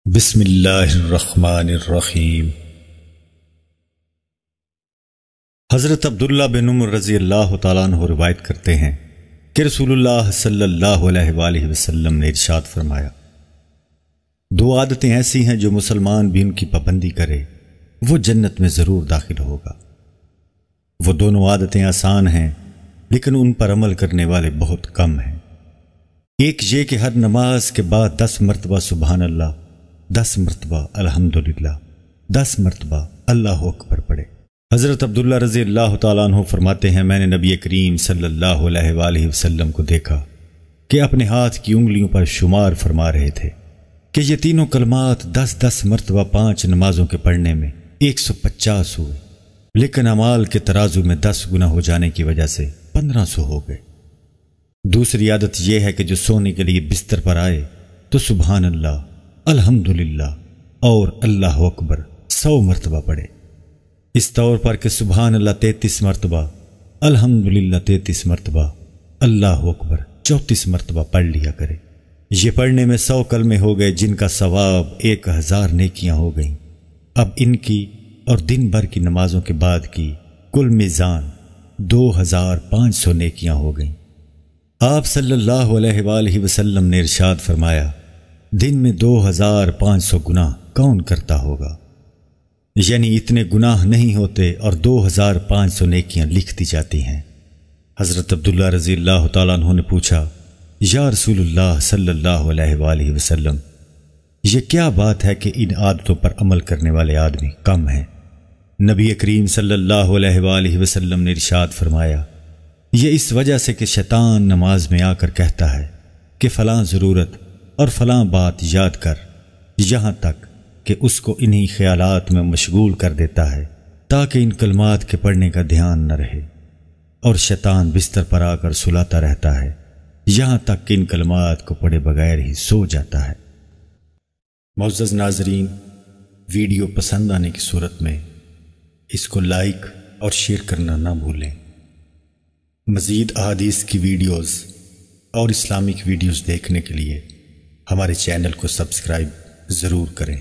بسم اللہ الرحمن الرحیم۔ حضرت عبداللہ بن عمر رضی اللہ تعالیٰ عنہ روایت کرتے ہیں کہ رسول اللہ صلی اللہ علیہ وآلہ وسلم نے ارشاد فرمایا، دو عادتیں ایسی ہیں جو مسلمان بھی ان کی پابندی کرے وہ جنت میں ضرور داخل ہوگا۔ وہ دونوں عادتیں آسان ہیں لیکن ان پر عمل کرنے والے بہت کم ہیں۔ ایک یہ کہ ہر نماز کے بعد 10 مرتبہ سبحان اللہ، 10 مرتبہ الحمدللہ، 10 مرتبہ اللہ اکبر پڑھے۔ حضرت عبداللہ رضی اللہ تعالیٰ عنہ فرماتے ہیں، میں نے نبی کریم صلی اللہ علیہ وآلہ وسلم کو دیکھا کہ اپنے ہاتھ کی انگلیوں پر شمار فرما رہے تھے کہ یہ تینوں کلمات 10 مرتبہ 5 نمازوں کے پڑھنے میں 150 ہوئے، لیکن اعمال کے ترازو میں 10 گنا ہو جانے کی وجہ سے 1500 ہو گئے۔ دوسری عادت یہ ہے کہ جو سونے کے لیے بستر پر آئے تو سبحان اللہ، الحمدللہ اور اللہ اکبر 100 مرتبہ پڑھے، اس طور پر کہ سبحان اللہ 33 مرتبہ، الحمدللہ 33 مرتبہ، اللہ اکبر 34 مرتبہ پڑھ لیا کرے۔ یہ پڑھنے میں 100 کلمے ہو گئے جن کا ثواب 1000 نیکیاں ہو گئیں۔ اب ان کی اور دن بھر کی نمازوں کے بعد کی کل میزان 2500 نیکیاں ہو گئیں۔ آپ صلی اللہ علیہ وآلہ وسلم نے ارشاد فرمایا، دن میں 2500 گناہ کون کرتا ہوگا؟ یعنی اتنے گناہ نہیں ہوتے اور 2500 نیکیاں لکھ دی جاتی ہیں۔ حضرت عبداللہ رضی اللہ تعالیٰ عنہ نے پوچھا، یا رسول اللہ صلی اللہ علیہ وآلہ وسلم، یہ کیا بات ہے کہ ان عادتوں پر عمل کرنے والے آدمی کم ہیں؟ نبی کریم صلی اللہ علیہ وآلہ وسلم نے ارشاد فرمایا، یہ اس وجہ سے کہ شیطان نماز میں آ کر کہتا ہے کہ فلاں ضرورت اور فلاں بات یاد کر، یہاں تک کہ اس کو انہی خیالات میں مشغول کر دیتا ہے تاکہ ان کلمات کے پڑھنے کا دھیان نہ رہے، اور شیطان بستر پر آ کر سلاتا رہتا ہے یہاں تک کہ ان کلمات کو پڑھے بغیر ہی سو جاتا ہے۔ معزز ناظرین، ویڈیو پسند آنے کی صورت میں اس کو لائک اور شیئر کرنا نہ بھولیں۔ مزید احادیث کی ویڈیوز اور اسلامک ویڈیوز دیکھنے کے لیے ہمارے چینل کو سبسکرائب ضرور کریں۔